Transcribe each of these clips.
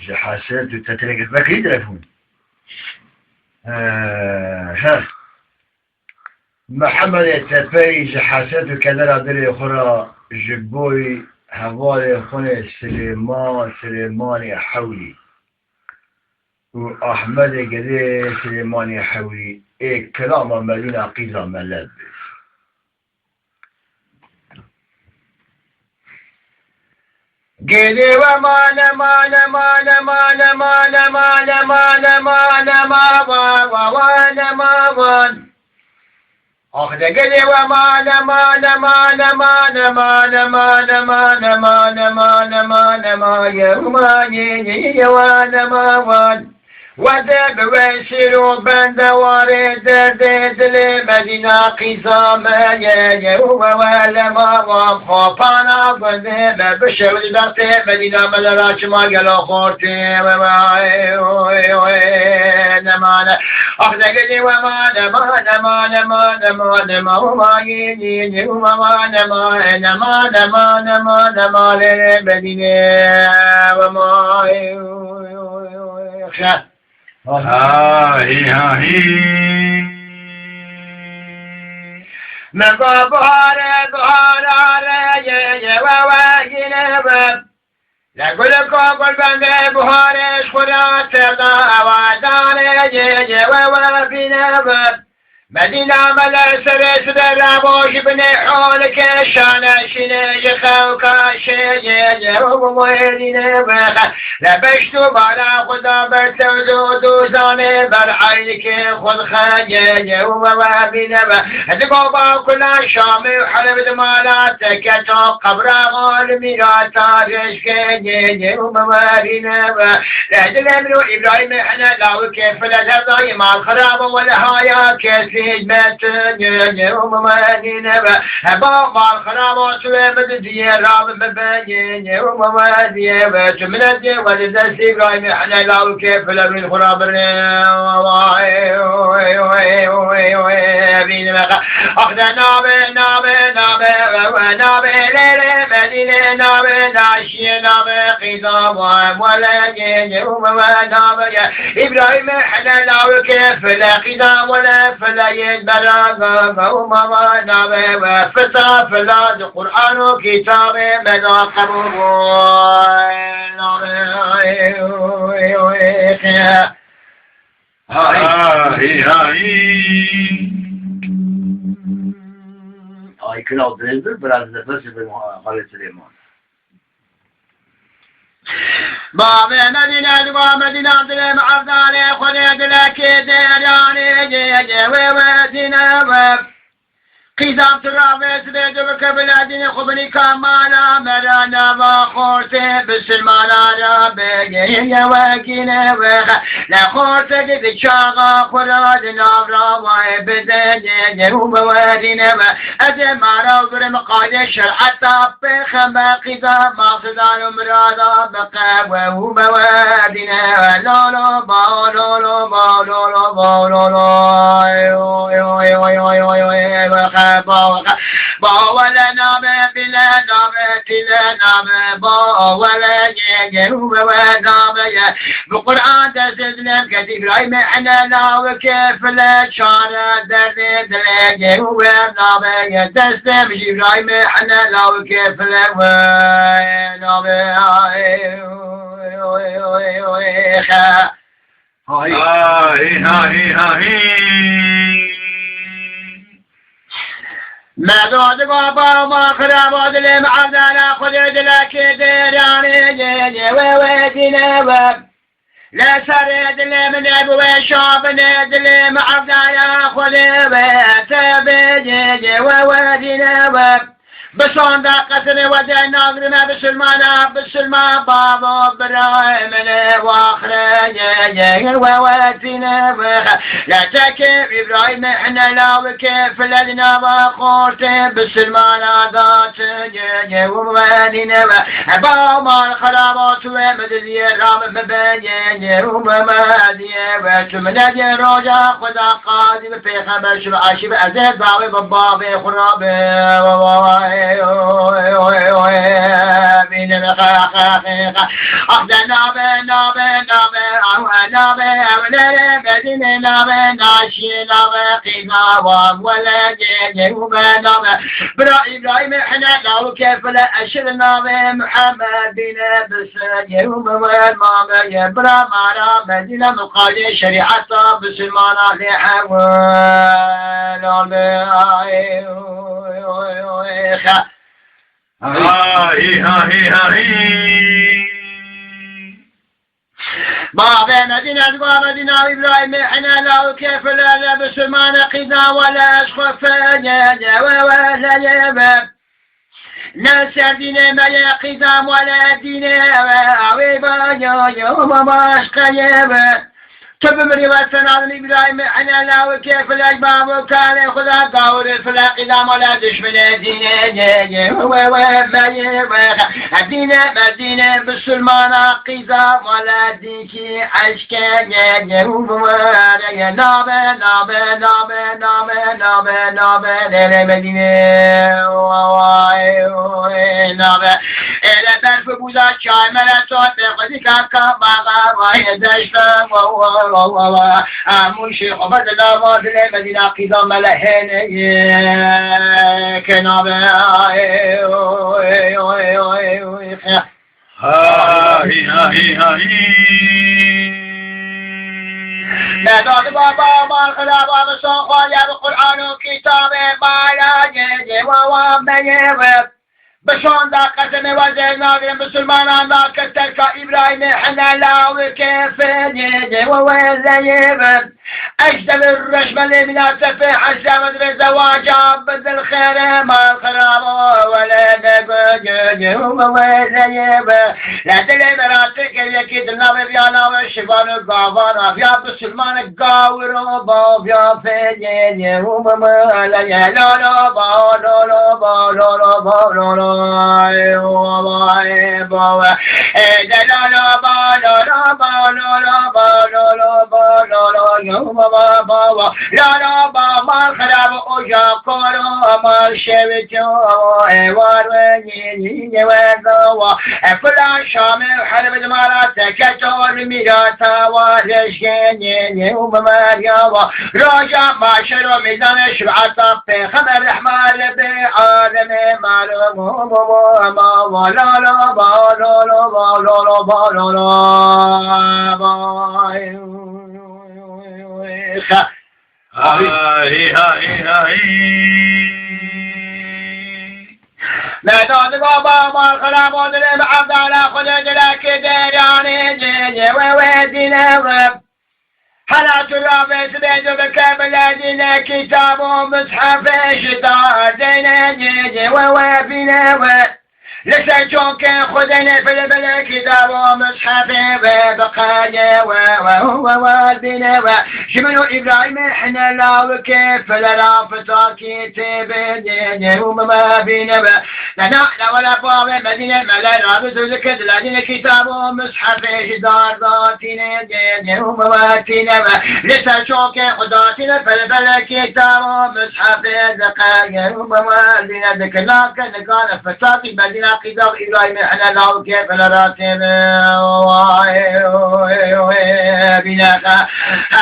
جحاسات وتتلقى باكي تلفون ها محمد التفاي جحاسات وكذا رادري أخرى جبوي هوالي خوني سليماني حولي وأحمد قدي سليماني حولي إيه كلام مدينة قيزة ملبس قدي وما أخذ قدي وما وذب ويسيروا بندواري دردد لمدينة قصامة يوم ولا ما خافانا بذب بشر البغتي مدينة مدراش ما قالوا خورتي نمانا أخذ قدي وما وما يجي وما لمدينة وما يخشى هاي مقبار وواجنب لقل قل بند بهارش خدا ترضى وادان ووافنب مدينة ملا سرس درابوش بن حولك شانا شنج خوكا شجج ومويدين بخ لبشتو بالا خدا برتو دوزان برعيك خد خجج وموابين بخ هدقو با كلا شامي وحلب دمالاتك تو قبر غال ميراتا رشكجج وموابين بخ لهد الامرو إبراهيم احنا لاو كيف لدهضاي مع الخراب والهايا كيف يوم ما نبى بابا الخرابات ومدي راب مبين يوم ما نبى تمنى ولد السيقاي احنا لو كيف لم الخراب أخذنا نابي ليلة مدينة نابي ناشي نابي قضام ولا جين يوم ما نابي إبراهيم احنا لو كيف لا قضام ولا فلا يدبر وما نابي وفتى فلا القرآن وكتاب من أقرب هاي كلا ودريبر براز نفس بمغالي سليمان بابي مدينة دلم عبدالي خليد لكي ديراني جيجي ويوزينا قيزام ترابيس بيدوك بلادين خبني كمالا مرانا وخورتي بسلمانا ربيجي وكينا وخ لخورتي قد شاغا خراد نابرا ويبدني وموارينا أدمارا وقرم قادي شرعتا بخما قيزام مقصدان مرادا بقى وموارينا لولو باو لولو باو لولو باو لولو باولا نامه بلا نامه تلا نامه باولا يجهو نامه بقرآن تسلم كتب راي معنا لا وكيف لا شارع درد دلجهو نامه تسلم جبراي معنا لا وكيف لا نامه هاي ما بعد بابا ما خرابات لم عبدالا خدد لك ديراني جيجي وويتنا وب لا سرد لم نبو شاب ند لم عبدالا خدد بيجي وويتنا وب بسون دقتني ودي ناظر ما بسلمان بابا برايم واخرج وواتنا بخ لا تكيف إبراهيم احنا لا كيف لدنا وخورتي بسلمان ذات جيجي ووالينا بابا الخرابات ومددي رام مبين وممادي وتمنى روجا خدا قادم في خمس عشب أزيد باوي بابا خرابي مدينة بخاخاخيخا أخذ نابي نابي نابي أوه نابي أولي مدينة نابي ناشي نابي قينا ولا جيجوب نابي برا إبراهيم إحنا لو كيف لا أشر نابي محمد بنا بس يوم والمامي برا مارا مدينة مقالي شريعة بسلمانا لحوال بابا مدينة مدينة إبراهيم إحنا لو كيف لا بسلمان قيدا ولا أشخف ولا يباب ناس دينه ملا قيدام ولا دينه وعويبا يوم ما أشقيبه تبمري وسنان إبراهيم إحنا لا وكيف الأجباب وكان خدا دور الفلاق إذا ما دشمن دينه دينه مدينة بالسلمان قيدا ولا ديكي عشكا نابه نابه نابه نابه نابه نابه مدينة نابه إلى برف بوزا شاي ملتون بخدي كاكا باغا وهي دشتا منشي خبرت الله في المدينة قيدا ملهين كنابه مداد بابا مال خلابا بسان خالي بالقرآن وكتاب بالا جيجي ووام بيوب بشون دا قسم وزير ناظرين بسلمان دا كتلك إبراهيم حنا لاوي كيف جيجي ووزيب أجدل الرشم اللي من السفح حسامد بالزواجة بدل خير ما الخراب ولا نبجيجي ووزيب لا تلي مراتك يكيد النبي بيانا والشفان القافان فيا بسلمان القاور وبا فيا جيجي ومالا لا لا با لا لا با لا لا با لا لا مداد بابا ما خلاب ودلم عبد على خدد لك ديراني جيجي وويدنا رب حلات الرابع سبيد بكامل دينا كتاب ومصحف شطار دينا جيجي ووابنا لسه جوك خدنا في البلد كتاب ومصحف بقايا ووالدنا شمنو إبراهيم إحنا لا وكيف لرافتا كتاب دينا وما بينا لنا ولا باب مدينة ملا رابط ذكر لدينا كتاب ومصحف جدار ذاتنا دينا ومواتنا لسه جوك خداتنا في البلد كتاب ومصحف بقايا ووالدنا ذكرنا كان فتاة مدينة قدر إبراهيم إحنا لا وكيف لراتب بناك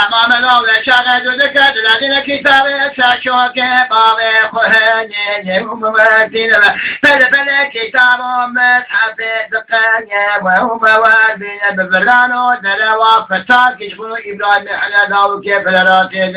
أمام الله شاهد ذكر لدينا كتاب ساشوك باب خهنين ومواتنا فلفل كتاب مصحف دقايا ومواتنا ببرانو دلوا فتاة كشفوا إبراهيم إحنا لا وكيف لراتب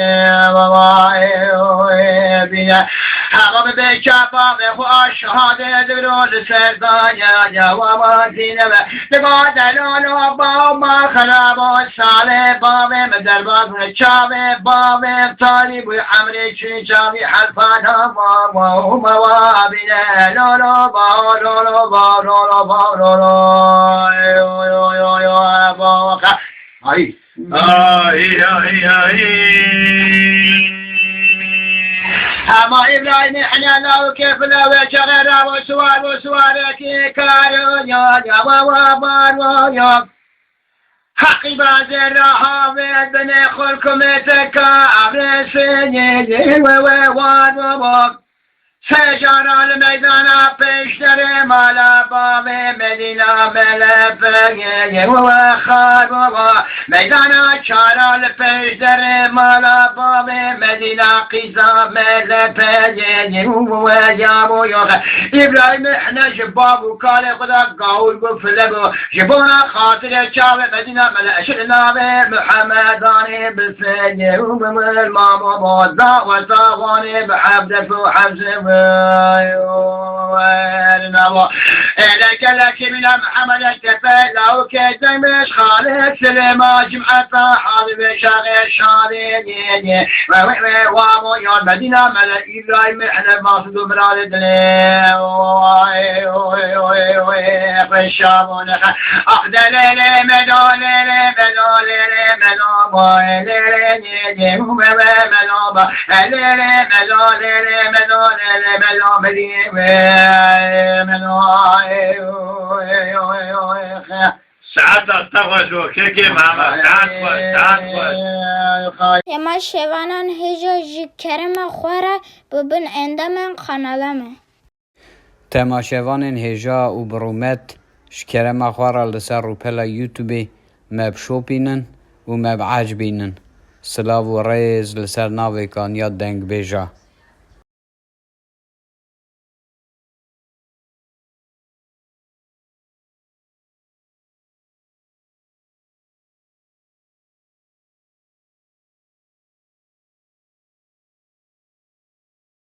بناك أمام بشافا بخوا الشهادة دبرون سردانيا جواماتنا تقعد لولو بابا خراب الصالح بابا مدربات ونشابه بابا طالب وحمري شيشابي حرفانا وموابنا لولو با لولو با لولو با لولو هاي أما إبراهيم إحنا لا وكيف لا وشغل وسوار كارو يا وابان حقي بازر حافظ بني خلكم تكا عبرسيني وواد سجار الميدان پیشتر مالا باب مدینه ملفه و خاربا میدان چارال پیشتر مالا باب مدینه قیزا ملفه و جابو یوخ ابراهیم احنا جباب و کال خدا قاول بفلبو جبونا خاطر چاو مدینه ملاشرنا محمداني بالسجن وبالمام وبوضع وصاغاني بحبدك وحبس لك لك من محمد التفل لو كنت مش خالد سليما جمعة حاضر بشاغل شاذي وابو يا المدينة ملا إبراهيم احنا مقصود براد في الشام أخذ ليلي مدولي ساعت تغوشو كيكي ماما ساعت تما شوانان هجا جی کرم خوره ببین اندام خانالمه تماشاوان هجا و برومت شکرم خواره لسر رو پلا یوتیوبی مب شوپینن و مب عجبینن سلاو و ریز لسر ناوی کان یاد دنگ بیجا